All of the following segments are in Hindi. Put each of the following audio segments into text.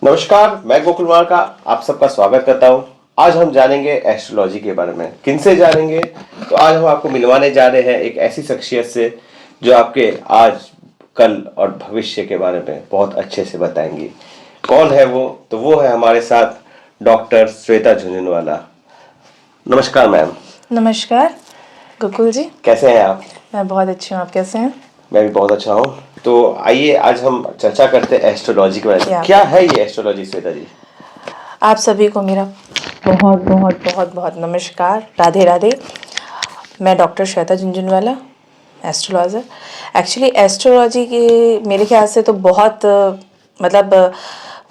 नमस्कार, मैं गोकुल कुमार का आप सबका स्वागत करता हूं। आज हम जानेंगे एस्ट्रोलॉजी के बारे में। किनसे जानेंगे? तो आज हम आपको मिलवाने जा रहे हैं एक ऐसी शख्सियत से जो आपके आज, कल और भविष्य के बारे में बहुत अच्छे से बताएंगी। कौन है वो? तो वो है हमारे साथ डॉक्टर श्वेता झुंझुनवाला। नमस्कार मैम। नमस्कार गोकुल जी। कैसे हैं आप? मैं बहुत अच्छी हूँ, आप कैसे हैं? मैं भी बहुत अच्छा हूँ। तो आइए आज हम चर्चा करते हैं एस्ट्रोलॉजी के बारे में। क्या है ये एस्ट्रोलॉजी श्वेता जी? आप सभी को मेरा बहुत बहुत बहुत बहुत नमस्कार, राधे राधे। मैं doctor Shweta Jhunjhunwala, astrologer. Actually astrology के मेरे ख्याल से तो बहुत मतलब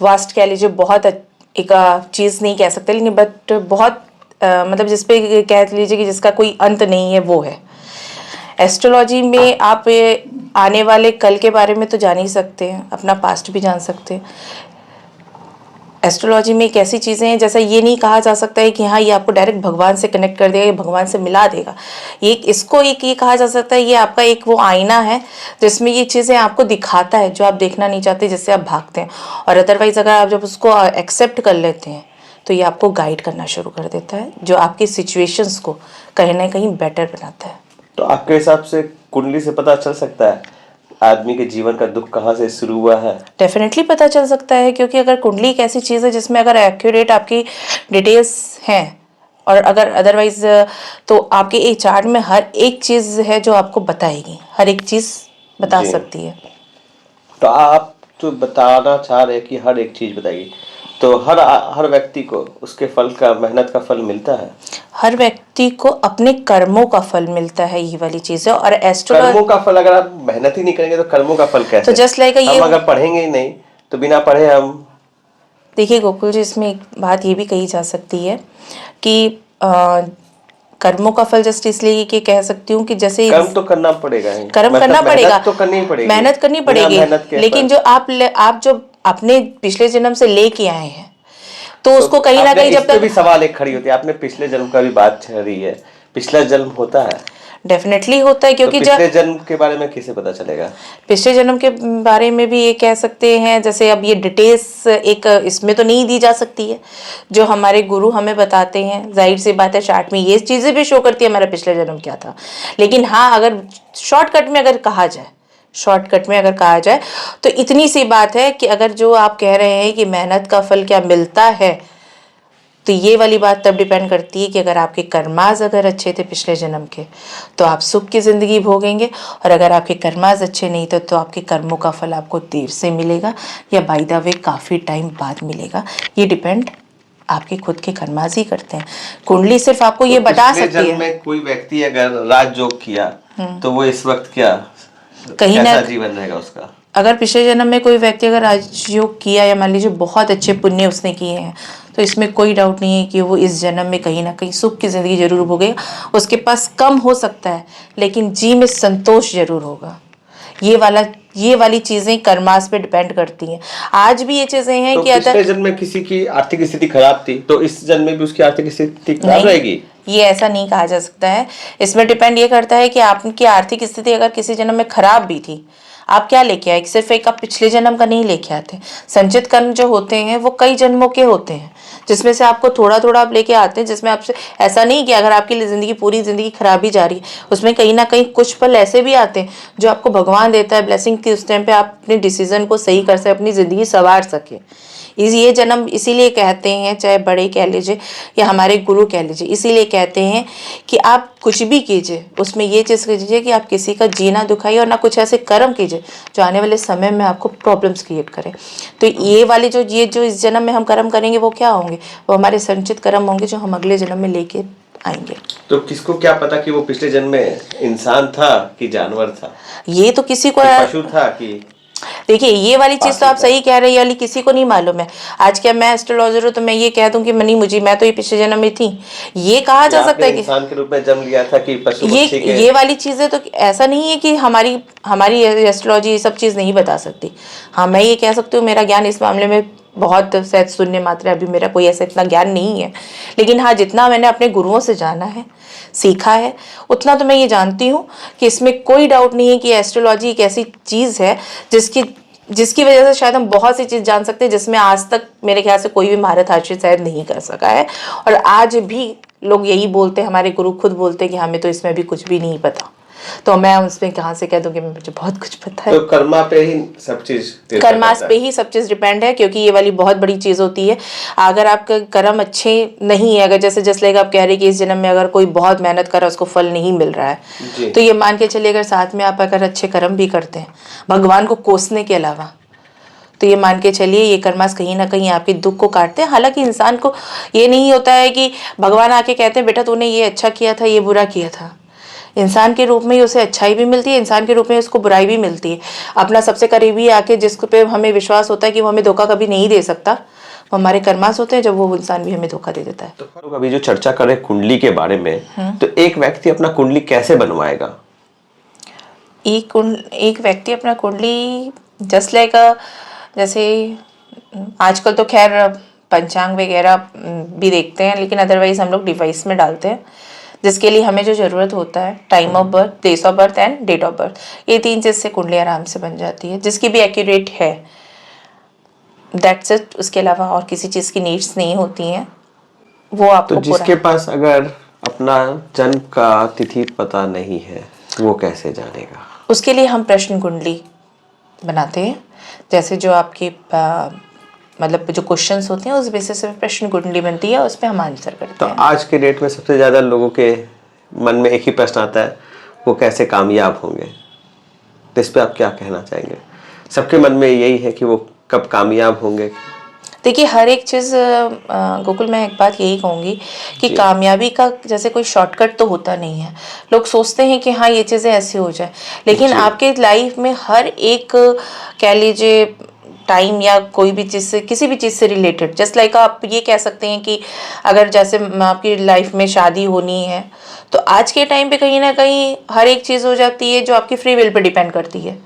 वास्ट कह लीजिए, बहुत एक चीज़ नहीं कह सकते, लेकिन बट बहुत मतलब जिस पे कह लीजिए कि जिसका कोई अंत नहीं है वो है एस्ट्रोलॉजी में। आप आने वाले कल के बारे में तो जान ही सकते हैं, अपना पास्ट भी जान सकते हैं। एस्ट्रोलॉजी में एक ऐसी चीज़ें हैं, जैसा ये नहीं कहा जा सकता है कि हाँ ये आपको डायरेक्ट भगवान से कनेक्ट कर देगा, ये भगवान से मिला देगा। इसको ये कहा जा सकता है, ये आपका एक वो आईना है जिसमें ये चीज़ें आपको दिखाता है जो आप देखना नहीं चाहते, जिससे आप भागते हैं। और अदरवाइज़ अगर आप जब उसको एक्सेप्ट कर लेते हैं तो ये आपको गाइड करना शुरू कर देता है, जो आपकी सिचुएशंस को कहीं ना कहीं बेटर बनाता है। तो आपके हिसाब से कुंडली से पता चल सकता है आदमी के जीवन का दुख कहाँ से शुरू हुआ है? डेफिनेटली पता चल सकता है, क्योंकि अगर कुंडली एक ऐसी चीज़ है जिसमें अगर एक्यूरेट आपकी डिटेल्स हैं, और अगर अदरवाइज तो आपके एक चार्ट में हर एक चीज़ है जो आपको बताएगी, हर एक चीज़ बता सकती है। तो आप जो बताना चाह रहे हैं कि हर एक चीज़ बताएगी, तो हर व्यक्ति को उसके फल का, मेहनत का फल मिलता है? हर व्यक्ति को अपने कर्मों का फल मिलता है, ये वाली चीज़ है। और कर्मों का फल, अगर आप मेहनत ही नहीं करेंगे तो कर्मों का फल कैसे? तो जस्ट लाइक हम अगर पढ़ेंगे ही नहीं तो बिना पढ़े हम। देखिए गोकुल जी, इसमें एक बात ये भी कही जा सकती है कि कर्मों का फल जस्ट इसलिए कि कह सकती हूँ कि जैसे कर्म तो करना पड़ेगा ही, कर्म करना पड़ेगा, मेहनत तो करनी ही पड़ेगी, मेहनत करनी पड़ेगी। लेकिन जो आप जो अपने पिछले जन्म से लेके आए हैं तो उसको कहीं ना कहीं जब तक भी सवाल एक खड़ी होती है, आपने पिछले जन्म का भी बात छेड़ी है। पिछला जन्म होता है? डेफिनेटली होता है, क्योंकि तो पिछले जन्म के बारे में कैसे पता चलेगा? पिछले जन्म के बारे में भी ये कह सकते हैं, जैसे अब ये डिटेल्स एक इसमें तो नहीं दी जा सकती है, जो हमारे गुरु हमें बताते हैं। जाहिर सी बात है चार्ट में ये चीज़ें भी शो करती है हमारा पिछले जन्म क्या था। लेकिन हाँ, अगर शॉर्टकट में अगर कहा जाए तो इतनी सी बात है कि अगर जो आप कह रहे हैं कि मेहनत का फल क्या मिलता है, तो ये वाली बात तब डिपेंड करती है कि अगर आपके कर्माज अगर अच्छे थे पिछले जन्म के तो आप सुख की ज़िंदगी भोगेंगे, और अगर आपके कर्माज अच्छे नहीं थे तो आपके कर्मों का फल आपको देर से मिलेगा या बाय द वे काफ़ी टाइम बाद मिलेगा। ये डिपेंड आपके खुद के कर्माज ही करते हैं। कुंडली सिर्फ आपको ये बता सकती है। में कोई व्यक्ति अगर राजयोग किया तो वो इस वक्त कहीं ना जीवन रहेगा उसका? अगर पिछले जन्म में कोई व्यक्ति अगर राजयोग किया या मान लीजिए बहुत अच्छे पुण्य उसने किए हैं, तो इसमें कोई डाउट नहीं है कि वो इस जन्म में कहीं ना कहीं सुख की ज़िंदगी जरूर भोगेगा। उसके पास कम हो सकता है लेकिन जी में संतोष जरूर होगा। ये वाली चीज़ें कर्मास पे डिपेंड करती हैं। आज भी ये चीज़ें हैं कि पिछले जन्म में किसी की आर्थिक स्थिति खराब थी तो इस जन्म में भी उसकी आर्थिक स्थिति खराब रहेगी? ये ऐसा नहीं कहा जा सकता है। इसमें डिपेंड ये करता है कि आपकी आर्थिक स्थिति अगर किसी जन्म में खराब भी थी, आप क्या लेके आए? सिर्फ एक आप पिछले जन्म का नहीं लेके आते। संचित कर्म जो होते हैं वो कई जन्मों के होते हैं, जिसमें से आपको थोड़ा थोड़ा आप लेके आते हैं, जिसमें आपसे ऐसा नहीं कि अगर आपकी जिंदगी पूरी जिंदगी खराब ही जा रही है, उसमें कहीं ना कहीं कुछ पल ऐसे भी आते हैं जो आपको भगवान देता है ब्लेसिंग की, उस टाइम पे आप अपने डिसीजन को सही कर सके, अपनी ज़िंदगी संवार सके। ये जन्म इसीलिए कहते हैं, चाहे बड़े कह लीजिए या हमारे गुरु कह लीजिए, इसीलिए कहते हैं कि आप कुछ भी कीजिए उसमें ये चीज़ कीजिए कि आप किसी का जीना दुखाइए और ना कुछ ऐसे कर्म कीजिए जो आने वाले समय में आपको प्रॉब्लम्स क्रिएट करें। तो ये वाले जो इस जन्म में हम कर्म करेंगे वो क्या होंगे? वो हमारे संचित कर्म होंगे जो हम अगले जन्म में लेके आएंगे। तो किसको क्या पता कि वो पिछले जन्म में इंसान था कि जानवर था? ये तो किसी को पशु था कि देखिए ये वाली चीज तो आप सही कह रहे हैं, वाली किसी को नहीं मालूम है। आज क्या मैं एस्ट्रोलॉजर हूँ तो मैं ये कह दूं कि मैं तो ये पिछले जन्म में थी, ये कहा जा सकता है कि इंसान के रूप में जन्म लिया था कि पशु पक्षी के? ये वाली चीजें तो ऐसा नहीं है कि हमारी एस्ट्रोलॉजी ये सब चीज नहीं बता सकती। हाँ, मैं ये कह सकती हूँ मेरा ज्ञान इस मामले में बहुत शायद शून्य मात्रा, अभी मेरा कोई ऐसा इतना ज्ञान नहीं है। लेकिन हाँ, जितना मैंने अपने गुरुओं से जाना है, सीखा है, उतना तो मैं ये जानती हूँ कि इसमें कोई डाउट नहीं है कि एस्ट्रोलॉजी एक ऐसी चीज़ है जिसकी जिसकी वजह से शायद हम बहुत सी चीज़ जान सकते हैं जिसमें आज तक मेरे ख्याल से कोई भी महारत हासिल शायद नहीं कर सका है। और आज भी लोग यही बोलते हैं, हमारे गुरु खुद बोलते हैं कि हमें तो इसमें भी कुछ भी नहीं पता। तो मैं उसमें कहाँ से कह दूँ कि मुझे बहुत कुछ पता है। तो कर्मा पे ही सब चीज कर्मास पे ही सब चीज़ डिपेंड है, क्योंकि ये वाली बहुत बड़ी चीज़ होती है। अगर आपका कर्म अच्छे नहीं है, अगर जैसे जस्ट लाइक आप कह रहे हैं कि इस जन्म में अगर कोई बहुत मेहनत कर रहा है उसको फल नहीं मिल रहा है, तो ये मान के चलिए अगर साथ में आप अगर अच्छे कर्म भी करते हैं भगवान को कोसने के अलावा, तो ये मान के चलिए ये कर्मास कहीं ना कहीं आपके दुख को काटते हैं। हालांकि इंसान को ये नहीं होता है कि भगवान आके कहते हैं बेटा तूने ये अच्छा किया था, ये बुरा किया था। इंसान के रूप में ही उसे अच्छाई भी मिलती है, इंसान के रूप में उसको बुराई भी मिलती है। अपना सबसे करीबी आके जिस पे हमें विश्वास होता है कि वो हमें धोखा कभी नहीं दे सकता, वो हमारे कर्मास होते हैं जब वो इंसान भी हमें धोखा दे देता है। तो अभी जो चर्चा करें कुंडली के बारे में, तो एक व्यक्ति अपना कुंडली कैसे बनवाएगा? एक व्यक्ति अपना कुंडली जस्ट लाइक जैसे आजकल तो खैर पंचांग वगैरह भी देखते हैं, लेकिन अदरवाइज हम लोग डिवाइस में डालते हैं, जिसके लिए हमें जो ज़रूरत होता है time of birth, place of birth and date of birth, ये 3 चीज़ से कुंडली आराम से बन जाती है, जिसकी भी एक्यूरेट है। That's it. उसके अलावा और किसी चीज़ की नीड्स नहीं होती हैं, वो आपको तो जिसके पास अगर अपना जन्म का तिथि पता नहीं है वो कैसे जानेगा? उसके लिए हम प्रश्न कुंडली बनाते हैं। जैसे जो आपके मतलब जो क्वेश्चंस होते हैं उस बेसिस पे प्रश्न कुंडली बनती है, उस पर हम आंसर करते तो हैं। आज के डेट में सबसे ज्यादा लोगों के मन में एक ही प्रश्न आता है, वो कैसे कामयाब होंगे? तो इस पे आप क्या कहना चाहेंगे? सबके मन में यही है कि वो कब कामयाब होंगे। देखिए हर एक चीज़ गोकुल, मैं एक बात यही कहूँगी कि कामयाबी का जैसे कोई शॉर्टकट तो होता नहीं है। लोग सोचते हैं कि हाँ ये चीज़ें ऐसे हो जाए, लेकिन आपके लाइफ में हर एक कह लीजिए टाइम या कोई भी चीज़ से, किसी भी चीज़ से रिलेटेड, जस्ट लाइक आप ये कह सकते हैं कि अगर जैसे आपकी लाइफ में शादी होनी है, तो आज के टाइम पे कहीं ना कहीं हर एक चीज़ हो जाती है जो आपकी फ्री विल पे डिपेंड करती है।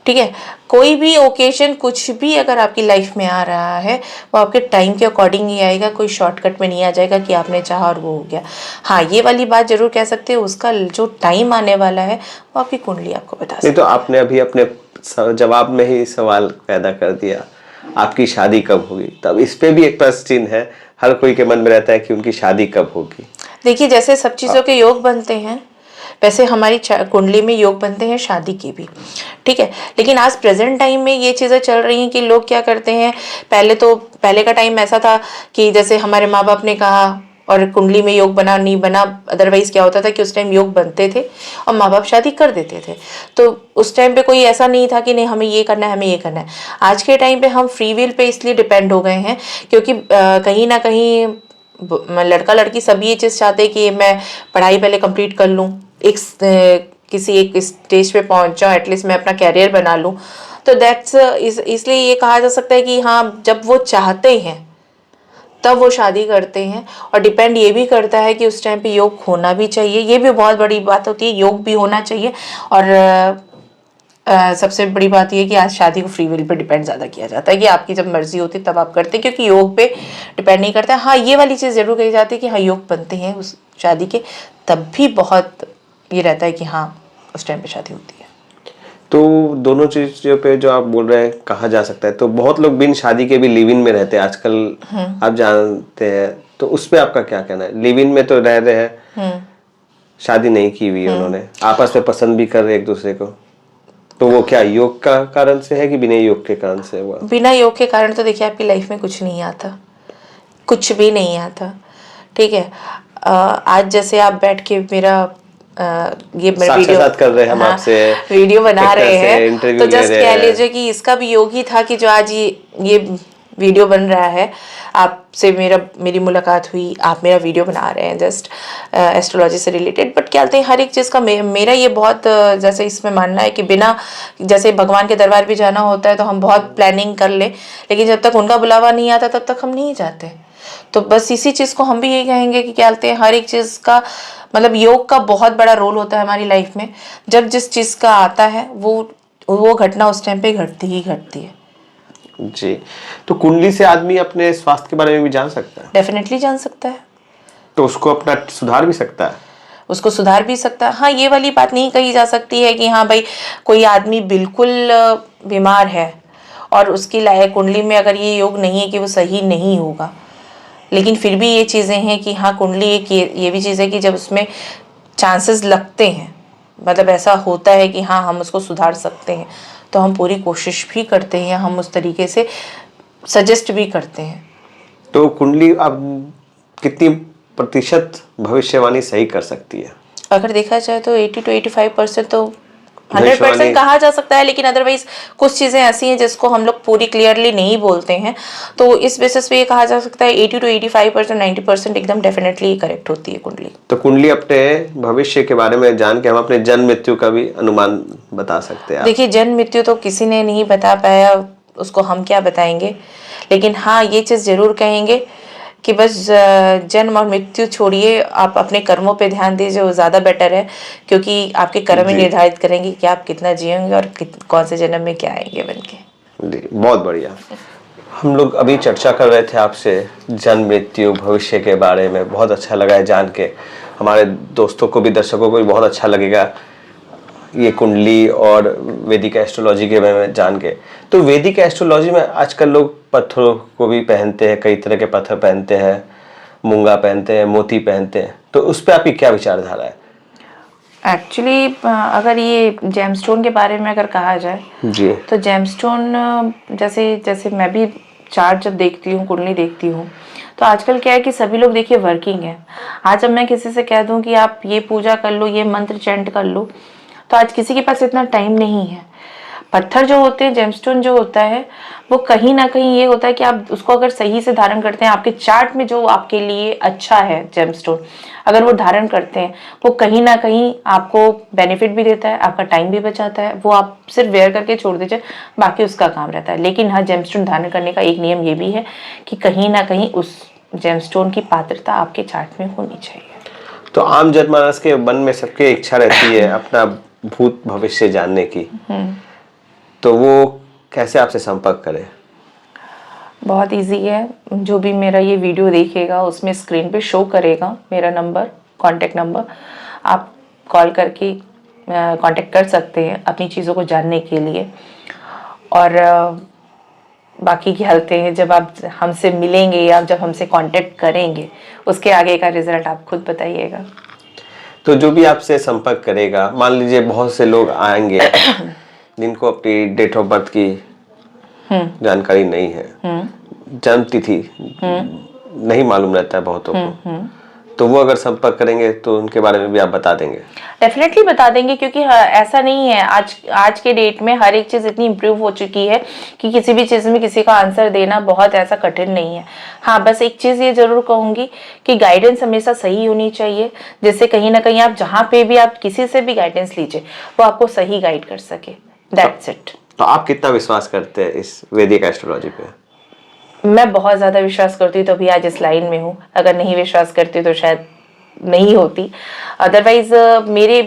ठीक है, कोई भी ओकेजन कुछ भी अगर आपकी लाइफ में आ रहा है वो आपके टाइम के अकॉर्डिंग ही आएगा, कोई शॉर्टकट में नहीं आ जाएगा कि आपने चाहा और वो हो गया। हाँ ये वाली बात जरूर कह सकते हैं, उसका जो टाइम आने वाला है वो आपकी कुंडली आपको बता सकती है। तो आपने अभी अपने जवाब में ही सवाल पैदा कर दिया, आपकी शादी कब होगी। तब इस पे भी एक प्रश्न चिन्ह है, हर कोई के मन में रहता है कि उनकी शादी कब होगी। देखिए जैसे सब चीज़ों के योग बनते हैं वैसे हमारी कुंडली में योग बनते हैं शादी के भी। ठीक है, लेकिन आज प्रेजेंट टाइम में ये चीज़ें चल रही हैं कि लोग क्या करते हैं, पहले का टाइम ऐसा था कि जैसे हमारे माँ बाप ने कहा और कुंडली में योग बना नहीं बना, अदरवाइज क्या होता था कि उस टाइम योग बनते थे और माँ बाप शादी कर देते थे। तो उस टाइम पे कोई ऐसा नहीं था कि नहीं हमें ये करना है, हमें ये करना है। आज के टाइम पे हम फ्री विल पे इसलिए डिपेंड हो गए हैं क्योंकि कहीं ना कहीं लड़का लड़की सभी ये चीज़ चाहते हैं कि मैं पढ़ाई पहले कंप्लीट कर लूँ, किसी एक स्टेज पे पहुंच जाऊँ, एटलीस्ट मैं अपना कैरियर बना लूँ। तो दैट्स इसलिए ये कहा जा सकता है कि हाँ जब वो चाहते हैं तब वो शादी करते हैं। और डिपेंड ये भी करता है कि उस टाइम पे योग होना भी चाहिए, ये भी बहुत बड़ी बात होती है, योग भी होना चाहिए। और सबसे बड़ी बात ये कि आज शादी को फ्री विल पे डिपेंड ज़्यादा किया जाता है कि आपकी जब मर्जी होती है तब आप करते हैं, क्योंकि योग पे डिपेंड नहीं करता है। हाँ ये वाली चीज़ जरूर कही जाती है कि हाँ योग बनते हैं उस शादी के, तब भी बहुत ये रहता है कि हाँ उस टाइम पे शादी होती है। तो दोनों चीजों पे जो आप बोल रहे हैं कहा जा सकता है। तो बहुत लोग बिन शादी के भी लिव इन में रहते हैं आजकल, आप जानते हैं, तो उस पे आपका क्या कहना है? लिव इन में तो रह रहे हैं, शादी नहीं की हुई उन्होंने, आपस में पसंद भी कर रहे एक दूसरे को, तो वो क्या योग का कारण से है कि बिना योग के कारण से हुआ? बिना योग के कारण तो देखिए आपकी लाइफ में कुछ नहीं आता, कुछ भी नहीं आता। ठीक है, आज जैसे आप बैठ के मेरा ये वीडियो कर रहे हैं हम आपसे, वीडियो बना रहे हैं, तो जस्ट कह हैं। लीजिए कि इसका भी योग ही था कि जो आज ये वीडियो बन रहा है, आपसे मेरी मुलाकात हुई, आप मेरा वीडियो बना रहे हैं जस्ट एस्ट्रोलॉजी से रिलेटेड। बट क्या कहते हैं हर एक चीज़ का मेरा ये बहुत जैसे इसमें मानना है कि बिना जैसे भगवान के दरबार भी जाना होता है तो हम बहुत प्लानिंग कर ले, लेकिन जब तक उनका बुलावा नहीं आता तब तक हम नहीं जाते। तो बस इसी चीज़ को हम भी यही कहेंगे कि क्या कहते हैं हर एक चीज़ का मतलब योग का बहुत बड़ा रोल होता है हमारी लाइफ में। जब जिस चीज़ का आता है वो घटना उस टाइम पे घटती ही घटती है। जी, तो कुंडली से आदमी अपने स्वास्थ्य के बारे में भी जान सकता है? डेफिनेटली जान सकता है। तो उसको अपना सुधार भी सकता है? उसको सुधार भी सकता है। हाँ ये वाली बात नहीं कही जा सकती है कि हाँ भाई कोई आदमी बिल्कुल बीमार है और उसकी लायक कुंडली में अगर ये योग नहीं है कि वो सही नहीं होगा। लेकिन फिर भी ये चीज़ें हैं कि हाँ, कुंडली एक ये भी चीज़ है कि जब उसमें चांसेस लगते हैं, मतलब ऐसा होता है कि हाँ हम उसको सुधार सकते हैं, तो हम पूरी कोशिश भी करते हैं, हम उस तरीके से सजेस्ट भी करते हैं। तो कुंडली अब कितनी प्रतिशत भविष्यवाणी सही कर सकती है? अगर देखा जाए तो 80 to 85% तो 100% भविष्यवाणी कहा जा सकता है, लेकिन अदरवाइज कुछ चीज़ें ऐसी हैं जिसको हम लोग पूरी क्लियरली नहीं बोलते हैं, तो इस बेसिस पे ये कहा जा सकता है 80 to 85%, 90% एकदम डेफिनेटली करेक्ट होती है कुंडली। तो कुंडली अपने भविष्य के बारे में जान के हम अपने जन्म मृत्यु का भी अनुमान बता सकते हैं आप? देखिए, जन्म मृत्यु तो किसी ने नहीं बता पाया, उसको हम क्या बताएंगे, लेकिन हाँ ये चीज़ जरूर कहेंगे कि बस जन्म और मृत्यु छोड़िए, आप अपने कर्मों पे ध्यान दीजिए, वो ज़्यादा बेटर है, क्योंकि आपके कर्म ही जी। निर्धारित करेंगे कि आप कितना जिएंगे और कौन से जन्म में क्या आएंगे बन के। जी, बहुत बढ़िया। हम लोग अभी चर्चा कर रहे थे आपसे जन्म मृत्यु भविष्य के बारे में, बहुत अच्छा लगा है जान के। हमारे दोस्तों को भी, दर्शकों को भी बहुत अच्छा लगेगा ये कुंडली और वैदिक एस्ट्रोलॉजी के बारे में जान के। तो वैदिक एस्ट्रोलॉजी में आजकल लोग पत्थरों को भी पहनते हैं, कई तरह के पत्थर पहनते हैं, मूंगा पहनते हैं, मोती पहनते हैं, तो उस पर आपकी क्या विचारधारा है? एक्चुअली अगर ये जेमस्टोन के बारे में अगर कहा जाए जी। तो जेमस्टोन जैसे जैसे मैं भी चार्ट जब देखती हूँ, कुंडली देखती हूँ, तो आजकल क्या है कि सभी लोग देखिए वर्किंग है। आज जब मैं किसी से कह दूँ कि आप ये पूजा कर लो, ये मंत्र चैंट कर लो, तो आज किसी के पास इतना टाइम नहीं है। पत्थर जो होते हैं, जेमस्टोन जो होता है, वो कहीं ना कहीं ये होता है कि आप उसको अगर सही से धारण करते हैं, आपके चार्ट में जो आपके लिए अच्छा है जेमस्टोन, अगर वो धारण करते हैं, वो कहीं ना कहीं आपको बेनिफिट भी देता है, आपका टाइम भी बचाता है। वो आप सिर्फ वेयर करके छोड़ दीजिए, बाकी उसका काम रहता है। लेकिन हाँ, जेमस्टोन धारण करने का एक नियम ये भी है कि कहीं ना कहीं उस जेमस्टोन की पात्रता आपके चार्ट में होनी चाहिए। तो आम जनमानस के मन में सबके इच्छा रहती है अपना भूत भविष्य जानने की, तो वो कैसे आपसे संपर्क करें? बहुत इजी है। जो भी मेरा ये वीडियो देखेगा उसमें स्क्रीन पे शो करेगा मेरा नंबर, कांटेक्ट नंबर, आप कॉल करके कांटेक्ट कर सकते हैं अपनी चीज़ों को जानने के लिए। और बाकी की हालतें जब आप हमसे मिलेंगे या जब हमसे कांटेक्ट करेंगे, उसके आगे का रिजल्ट आप खुद बताइएगा। तो जो भी आपसे संपर्क करेगा, मान लीजिए बहुत से लोग आएंगे जिनको अपनी डेट ऑफ बर्थ की जानकारी नहीं है, जन्म तिथि नहीं मालूम रहता है बहुतों को, तो वो अगर संपर्क करेंगे तो उनके बारे में भी आप बता देंगे? डेफिनेटली बता देंगे, क्योंकि ऐसा नहीं है, आज के डेट में हर एक चीज़ इतनी इम्प्रूव हो चुकी है कि किसी भी चीज़ में किसी का आंसर देना बहुत ऐसा कठिन नहीं है। हाँ, बस एक चीज़ ये जरूर कहूँगी कि गाइडेंस हमेशा सही होनी चाहिए, जिससे कहीं ना कहीं आप जहाँ पे भी आप किसी से भी गाइडेंस लीजिए, वो आपको सही गाइड कर सके। That's it. तो आप कितना विश्वास करते हैं इस वैदिक एस्ट्रोलॉजी पे? मैं बहुत ज़्यादा विश्वास करती हूँ, तभी आज इस लाइन में हूँ। अगर नहीं विश्वास करती तो शायद नहीं होती। अदरवाइज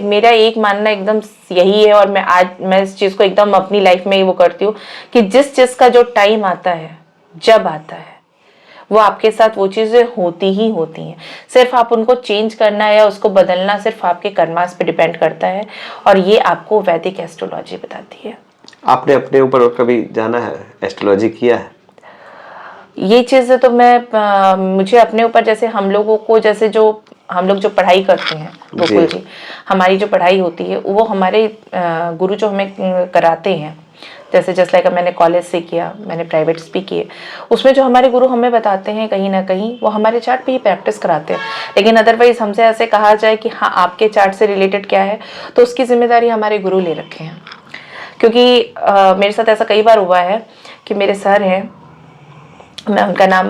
मेरा एक मानना एकदम यही है, और मैं इस चीज़ को एकदम अपनी लाइफ में वो करती हूँ कि जिस चीज़ का जो टाइम आता है, जब आता है, वो आपके साथ वो चीज़ें होती ही होती हैं। सिर्फ आप उनको चेंज करना या उसको बदलना सिर्फ आपके कर्मास पे डिपेंड करता है, और ये आपको वैदिक एस्ट्रोलॉजी बताती है। आपने अपने ऊपर कभी जाना है, एस्ट्रोलॉजी किया है? ये चीज़ें तो मुझे अपने ऊपर, जैसे हम लोगों को, जैसे हम लोग जो पढ़ाई करते हैं गोकुल जी, हमारी जो पढ़ाई होती है वो हमारे गुरु जो हमें कराते हैं, जैसे लाइक मैंने कॉलेज से किया, मैंने प्राइवेट्स भी किए, उसमें जो हमारे गुरु हमें बताते हैं कहीं ना कहीं वो हमारे चार्ट पे ही प्रैक्टिस कराते हैं। लेकिन अदरवाइज हमसे ऐसे कहा जाए कि हाँ आपके चार्ट से रिलेटेड क्या है, तो उसकी जिम्मेदारी हमारे गुरु ले रखे हैं। क्योंकि मेरे साथ ऐसा कई बार हुआ है कि मेरे सर हैं, मैं उनका नाम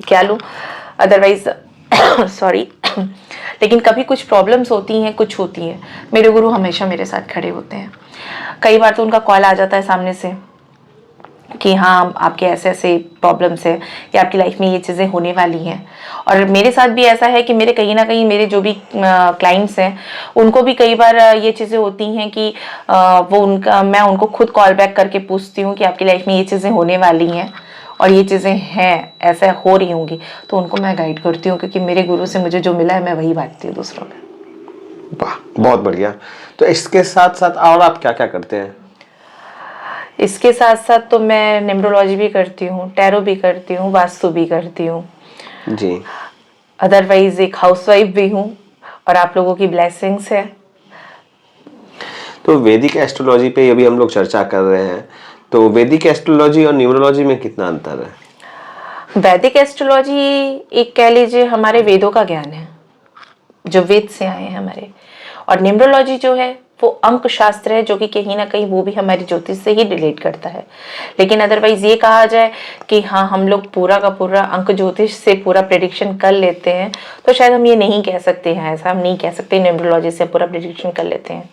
क्या लूँ, अदरवाइज सॉरी, लेकिन कभी कुछ प्रॉब्लम्स होती हैं, कुछ होती हैं, मेरे गुरु हमेशा मेरे साथ खड़े होते हैं। कई बार तो उनका कॉल आ जाता है सामने से कि हाँ आपके ऐसे ऐसे प्रॉब्लम्स है या आपकी लाइफ में ये चीज़ें होने वाली हैं। और मेरे साथ भी ऐसा है कि मेरे कहीं ना कहीं मेरे जो भी क्लाइंट्स हैं उनको भी कई बार ये चीज़ें होती हैं कि मैं उनको खुद कॉल बैक करके पूछती हूँ कि आपकी लाइफ में ये चीज़ें होने वाली हैं और ये चीज़ें हैं, ऐसा हो रही होंगी, तो उनको मैं गाइड करती हूँ, क्योंकि मेरे गुरु से मुझे जो मिला है मैं वही बांटती हूँ दूसरों में। वाह, बहुत बढ़िया। तो इसके साथ साथ और आप क्या क्या करते हैं? इसके साथ साथ तो मैं न्यूमरोलॉजी भी करती हूँ, टैरो भी करती हूँ, वास्तु भी करती हूँ। जी। अदरवाइज एक हाउसवाइफ भी हूँ और आप लोगों की ब्लेसिंग्स है। तो वैदिक एस्ट्रोलॉजी पे अभी हम लोग चर्चा कर रहे हैं, तो वैदिक एस्ट्रोलॉजी और न्यूमरोलॉजी में कितना अंतर है? वैदिक एस्ट्रोलॉजी एक कह लीजिए हमारे वेदों का ज्ञान है, जो वेद से आए हैं हमारे। और न्यूमरोलॉजी जो है वो अंक शास्त्र है, जो कि कहीं ना कहीं वो भी हमारी ज्योतिष से ही रिलेट करता है। लेकिन अदरवाइज ये कहा जाए कि हाँ हम लोग पूरा का पूरा अंक ज्योतिष से पूरा प्रेडिक्शन कर लेते हैं, तो शायद हम ये नहीं कह सकते हैं। ऐसा हम नहीं कह सकते न्यूमरोलॉजी से पूरा प्रेडिक्शन कर लेते हैं।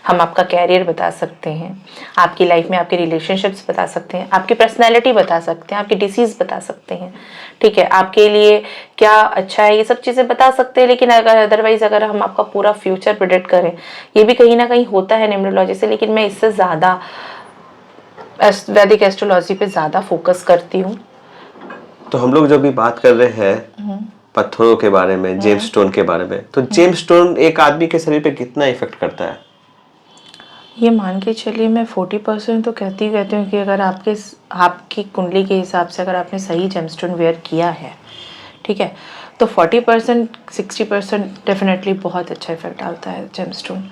हम आपका कैरियर बता सकते हैं, आपकी लाइफ में आपके रिलेशनशिप्स बता सकते हैं, आपकी पर्सनैलिटी बता सकते हैं, आपकी डिसीज़ बता सकते हैं, ठीक है, आपके लिए क्या अच्छा है, ये सब चीज़ें बता सकते हैं। लेकिन अगर अदरवाइज अगर हम आपका पूरा फ्यूचर प्रेडिक्ट करें, ये भी कहीं ना कहीं होता है न्यूमरोलॉजी से, लेकिन मैं इससे ज़्यादा वैदिक एस्ट्रोलॉजी पे ज़्यादा फोकस करती हूँ। तो हम लोग जब भी बात कर रहे हैं पत्थरों के बारे में, जेम्स स्टोन के बारे में, तो जेम्स स्टोन एक आदमी के शरीर पे कितना इफेक्ट करता है? ये मान के चलिए मैं 40% तो कहती हूँ कि अगर आपकी कुंडली के हिसाब से अगर आपने सही जेमस्टोन वेयर किया है, ठीक है, तो 40% 60% डेफिनेटली बहुत अच्छा इफेक्ट डालता है जेमस्टोन।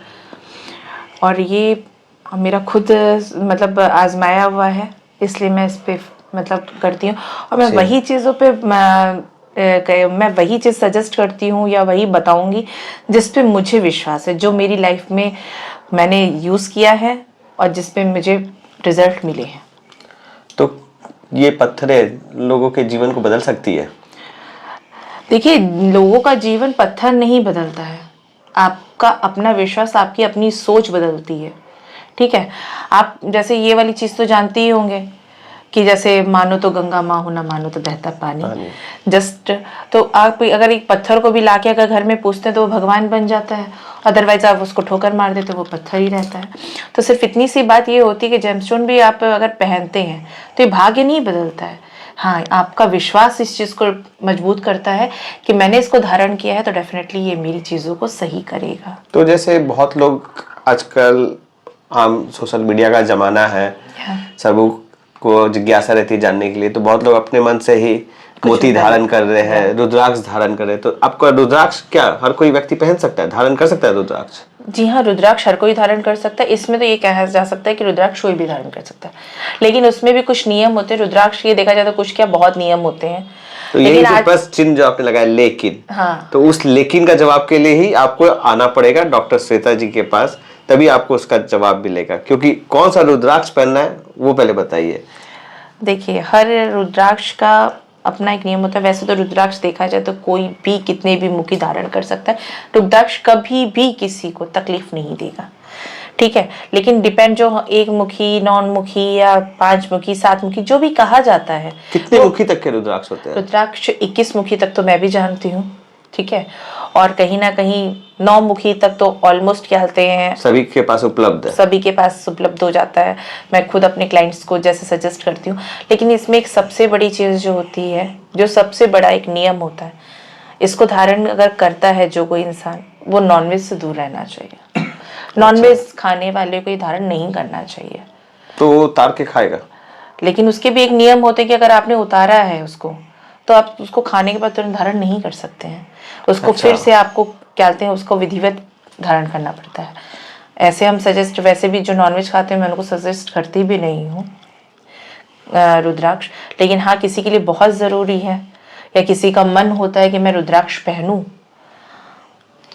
और ये मेरा खुद मतलब आजमाया हुआ है, इसलिए मैं इस पे मतलब करती हूँ। और मैं वही चीज़ों पे मैं वही चीज़ सजेस्ट करती हूँ या वही बताऊंगी जिस पे मुझे विश्वास है, जो मेरी लाइफ में मैंने यूज़ किया है और जिस पे मुझे रिजल्ट मिले हैं। तो ये पत्थरें लोगों के जीवन को बदल सकती है? देखिए, लोगों का जीवन पत्थर नहीं बदलता है, आपका अपना विश्वास, आपकी अपनी सोच बदलती है, ठीक है। आप जैसे ये वाली चीज़ तो जानते ही होंगे कि जैसे मानो तो गंगा माँ हो, ना मानो तो बहता पानी। जस्ट तो आप अगर एक पत्थर को भी लाके अगर घर में पूछते हैं तो वो भगवान बन जाता है, अदरवाइज आप उसको ठोकर मार देते वो पत्थर ही रहता है। तो सिर्फ इतनी सी बात ये होती है कि जेमस्टोन भी आप अगर पहनते हैं तो ये भाग्य नहीं बदलता है, हाँ आपका विश्वास इस चीज़ को मजबूत करता है कि मैंने इसको धारण किया है तो डेफिनेटली ये मेरी चीज़ों को सही करेगा। तो जैसे बहुत लोग आजकल आम सोशल मीडिया का जमाना है, सबों को जिज्ञासा रहती है जानने के लिए, तो बहुत लोग अपने मन से ही मोती धारण कर रहे हैं, रुद्राक्ष धारण कर रहे हैं। तो आपका रुद्राक्ष क्या हर कोई व्यक्ति पहन सकता है, धारण कर सकता है रुद्राक्ष? जी हाँ, रुद्राक्ष हर कोई धारण कर सकता है। इसमें तो ये कहा जा सकता है कि रुद्राक्ष कोई भी धारण कर सकता है, लेकिन उसमें भी कुछ नियम होते हैं। रुद्राक्ष ये देखा जाए तो कुछ क्या बहुत नियम होते हैं। तो यही जो प्लस चिन्ह जो आपने लगाया लेकिन, हाँ, तो उस लेकिन का जवाब के लिए ही आपको आना पड़ेगा डॉक्टर श्वेता जी के पास, तभी आपको उसका जवाब मिलेगा। क्योंकि कौन सा रुद्राक्ष पहनना है वो पहले बताइए। देखिए, हर रुद्राक्ष का अपना एक नियम होता है। वैसे तो रुद्राक्ष देखा जाए तो कोई भी कितने भी मुखी धारण कर सकता है, रुद्राक्ष कभी भी किसी को तकलीफ नहीं देगा, ठीक है। लेकिन डिपेंड जो एक मुखी, नॉन मुखी या 5 मुखी, 7 मुखी जो भी कहा जाता है, कितने मुखी तक के रुद्राक्ष होते हैं? रुद्राक्ष 21 मुखी तक तो मैं भी जानती हूँ, ठीक है। और कहीं ना कहीं 9 मुखी तक तो ऑलमोस्ट क्या कहते हैं सभी के पास उपलब्ध है, सभी के पास उपलब्ध हो जाता है। मैं खुद अपने क्लाइंट्स को जैसे सजेस्ट करती हूँ। लेकिन इसमें एक सबसे बड़ी चीज़ जो होती है, जो सबसे बड़ा एक नियम होता है, इसको धारण अगर करता है जो कोई इंसान, वो नॉनवेज से दूर रहना चाहिए। नॉनवेज खाने वाले को ये धारण नहीं करना चाहिए। तो वो उतार के खाएगा, लेकिन उसके भी एक नियम होते हैं कि अगर आपने उतारा है उसको, तो आप उसको खाने के बाद तुरंत धारण नहीं कर सकते हैं। उसको फिर से आपको क्या कहते हैं, उसको विधिवत धारण करना पड़ता है। ऐसे हम सजेस्ट, वैसे भी जो नॉनवेज खाते हैं मैं उनको सजेस्ट करती भी नहीं हूँ रुद्राक्ष। लेकिन हाँ, किसी के लिए बहुत ज़रूरी है या किसी का मन होता है कि मैं रुद्राक्ष पहनूं,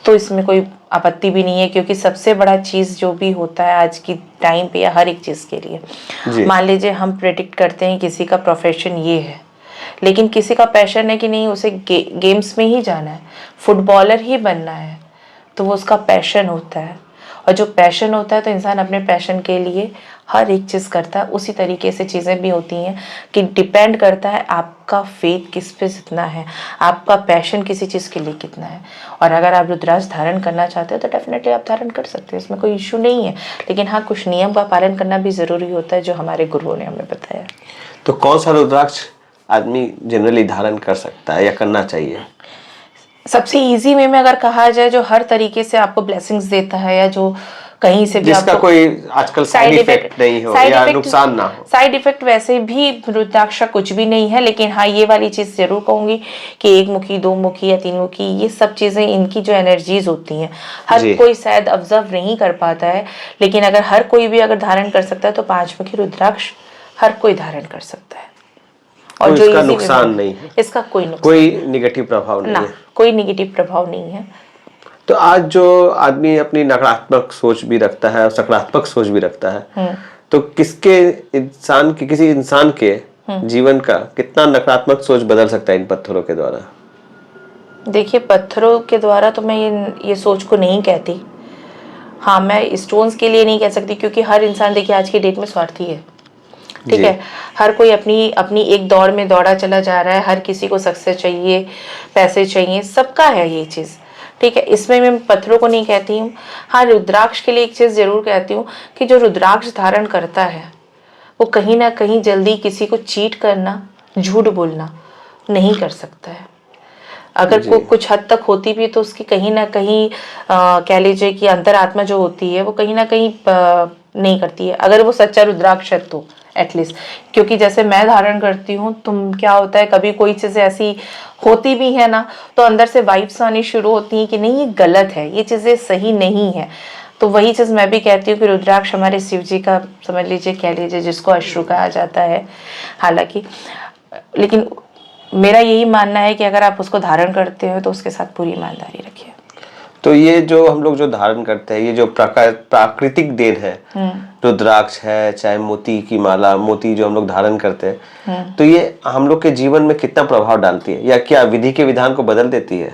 तो इसमें कोई आपत्ति भी नहीं है। क्योंकि सबसे बड़ा चीज़ जो भी होता है आज की टाइम पे या हर एक चीज़ के लिए, मान लीजिए हम प्रेडिक्ट करते हैं किसी का प्रोफेशन ये है, लेकिन किसी का पैशन है कि नहीं उसे गेम्स में ही जाना है, फुटबॉलर ही बनना है, तो वो उसका पैशन होता है। और जो पैशन होता है तो इंसान अपने पैशन के लिए हर एक चीज़ करता है। उसी तरीके से चीज़ें भी होती हैं कि डिपेंड करता है आपका फेथ किस पे जितना है, आपका पैशन किसी चीज़ के लिए कितना है। और अगर आप रुद्राक्ष धारण करना चाहते हो तो डेफिनेटली आप धारण कर सकते हो, इसमें कोई इशू नहीं है। लेकिन हाँ, कुछ नियम का पालन करना भी ज़रूरी होता है, जो हमारे गुरुओं ने हमें बताया। तो कौन सा रुद्राक्ष आदमी जनरली धारण कर सकता है या करना चाहिए? सबसे इजी वे में अगर कहा जाए, जो हर तरीके से आपको ब्लेसिंग्स देता है या जो कहीं से भी जिसका आपको कोई आजकल साइड इफेक्ट नहीं हो या नुकसान ना हो। साइड इफेक्ट वैसे भी रुद्राक्ष का कुछ भी नहीं है, लेकिन हाँ ये वाली चीज जरूर कहूंगी कि एक मुखी, दो मुखी या तीन मुखी, ये सब चीजें, इनकी जो एनर्जीज होती हैं हर कोई शायद ऑब्जर्व नहीं कर पाता है, लेकिन अगर हर कोई भी अगर धारण कर सकता है तो 5 मुखी रुद्राक्ष हर कोई धारण कर सकता है। और तो जो इसका नुकसान नहीं है, इसका कोई नुकसान, कोई निगेटिव प्रभाव नहीं है, कोई निगेटिव प्रभाव नहीं है। तो आज जो आदमी अपनी नकारात्मक सोच भी रखता है और सकारात्मक सोच भी रखता है, तो किसी इंसान के जीवन का कितना नकारात्मक सोच बदल सकता है इन पत्थरों के द्वारा? देखिए, पत्थरों के द्वारा तो मैं ये सोच को नहीं कहती। हाँ, मैं स्टोन्स के लिए नहीं कह सकती, क्योंकि हर इंसान देखिए आज की डेट में स्वार्थी है, ठीक है। हर कोई अपनी अपनी एक दौड़ में दौड़ा चला जा रहा है, हर किसी को सक्सेस चाहिए, पैसे चाहिए, सबका है ये चीज़, ठीक है। इसमें मैं पत्थरों को नहीं कहती हूँ। हाँ, रुद्राक्ष के लिए एक चीज़ जरूर कहती हूँ कि जो रुद्राक्ष धारण करता है वो कहीं ना कहीं जल्दी किसी को चीट करना, झूठ बोलना नहीं कर सकता है। अगर कुछ हद तक होती भी तो उसकी कहीं ना कहीं कह लीजिए कि अंतरात्मा जो होती है वो कहीं ना कहीं नहीं करती है, अगर वो सच्चा रुद्राक्ष है तो एटलीस्ट। क्योंकि जैसे मैं धारण करती हूँ, तुम क्या होता है कभी कोई चीज़ें ऐसी होती भी है ना, तो अंदर से वाइब्स आनी शुरू होती हैं कि नहीं ये गलत है, ये चीज़ें सही नहीं है। तो वही चीज़ मैं भी कहती हूँ कि रुद्राक्ष हमारे शिव जी का, समझ लीजिए, कह लीजिए, जिसको अश्रु कहा जाता है हालांकि, लेकिन मेरा यही मानना है कि अगर आप उसको धारण करते हो तो उसके साथ पूरी ईमानदारी रखिए। तो ये जो हम लोग जो धारण करते हैं, ये जो प्राकृतिक देन है, रुद्राक्ष है, चाहे मोती की माला, मोती जो हम लोग धारण करते हैं, तो ये हम लोग के जीवन में कितना प्रभाव डालती है, या क्या विधि के विधान को बदल देती है?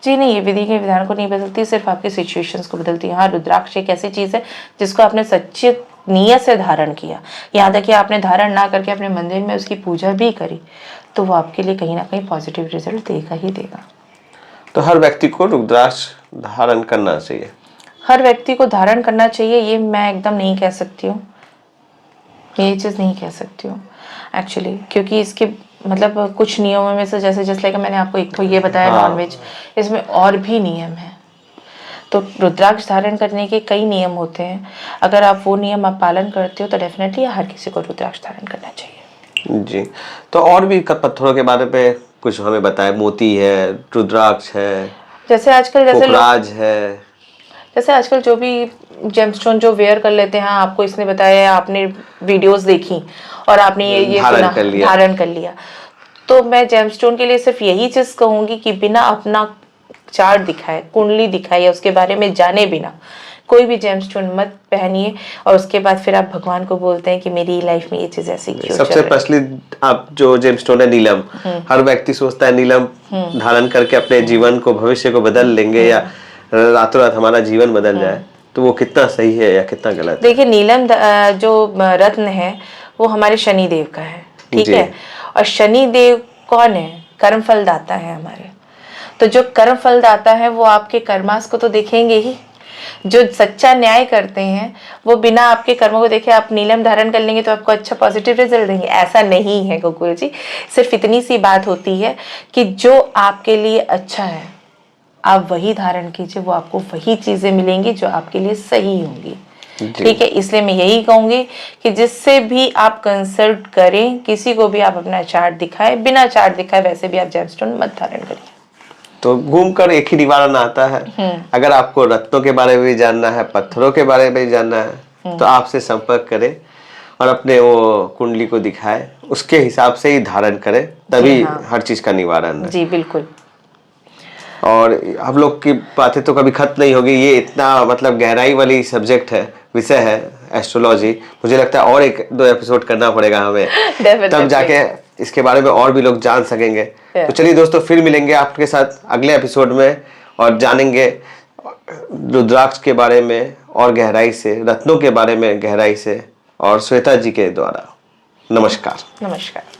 जी नहीं, ये विधि के विधान को नहीं बदलती, सिर्फ आपकी सिचुएशंस को बदलती है। हाँ, रुद्राक्ष एक ऐसी चीज़ है जिसको आपने सच्ची नियत से धारण किया, यहाँ तक कि आपने धारण ना करके अपने मंदिर में उसकी पूजा भी करी, तो वो आपके लिए कहीं ना कहीं पॉजिटिव रिजल्ट देगा ही देगा। तो हर व्यक्ति को रुद्राक्ष धारण करना चाहिए? हर व्यक्ति को धारण करना चाहिए ये मैं एकदम नहीं कह सकती हूँ, ये चीज़ नहीं कह सकती हूँ एक्चुअली, क्योंकि इसके मतलब कुछ नियमों में से, जैसे लाइक मैंने आपको एक तो ये बताया नॉनवेज, इसमें और भी नियम है। तो रुद्राक्ष धारण करने के कई नियम होते हैं, अगर आप वो नियम आप पालन करते हो तो डेफिनेटली हर किसी को रुद्राक्ष धारण करना चाहिए। जी, तो और भी पत्थरों के बारे में कुछ हमें बताए। मोती है, रुद्राक्ष है, जैसे आजकल पोखराज है, जैसे आजकल जो भी जेमस्टोन जो वेयर कर लेते हैं, आपको इसने बताया, आपने वीडियोस देखी और आपने ये धारण कर लिया, तो मैं जेमस्टोन के लिए सिर्फ यही चीज कहूंगी कि बिना अपना चार्ट दिखाए, कुंडली दिखाए या उसके बारे में जाने बिना कोई भी जेमस्टोन मत पहनिए, और उसके बाद फिर आप भगवान को बोलते हैं कि मेरी लाइफ में ये चीज ऐसी क्यों। सबसे प्रचलित आप जो जेमस्टोन है नीलम, हर व्यक्ति सोचता है नीलम धारण करके अपने जीवन को, भविष्य को बदल लेंगे या रातों रात हमारा जीवन बदल जाए, तो वो कितना सही है या कितना गलत है? देखिए, नीलम जो रत्न है वो हमारे शनि देव का है, ठीक है। और शनि देव कौन है? कर्म फल दाता है हमारे। तो जो कर्म फल दाता है वो आपके कर्मास को तो देखेंगे ही। जो सच्चा न्याय करते हैं वो बिना आपके कर्मों को देखे आप नीलम धारण कर लेंगे तो आपको अच्छा पॉजिटिव रिजल्ट देंगे, ऐसा नहीं है गोकुल जी। सिर्फ इतनी सी बात होती है कि जो आपके लिए अच्छा है आप वही धारण कीजिए, वो आपको वही चीजें मिलेंगी जो आपके लिए सही होंगी, ठीक है। इसलिए मैं यही कहूंगी कि जिससे भी आप कंसल्ट करें, किसी को भी आप अपना चार्ट दिखाएं, बिना चार्ट दिखाए वैसे भी आप जेमस्टोन मत धारण करिए। तो घूमकर एक ही निवारण आता है। अगर आपको रत्नों के बारे में भी जानना है, पत्थरों के बारे में भी जानना है, तो आपसे संपर्क करें और अपने वो कुंडली को दिखाए, उसके हिसाब से ही धारण करें, तभी हर चीज का निवारण है। जी बिल्कुल। और हम लोग की बातें तो कभी खत्म नहीं होगी, ये इतना मतलब गहराई वाली सब्जेक्ट है, विषय है एस्ट्रोलॉजी। मुझे लगता है और 1-2 एपिसोड करना पड़ेगा हमें, तब जाके इसके बारे में और भी लोग जान सकेंगे। तो चलिए दोस्तों, फिर मिलेंगे आपके साथ अगले एपिसोड में और जानेंगे रुद्राक्ष के बारे में और गहराई से, रत्नों के बारे में गहराई से, और श्वेता जी के द्वारा। नमस्कार। नमस्कार।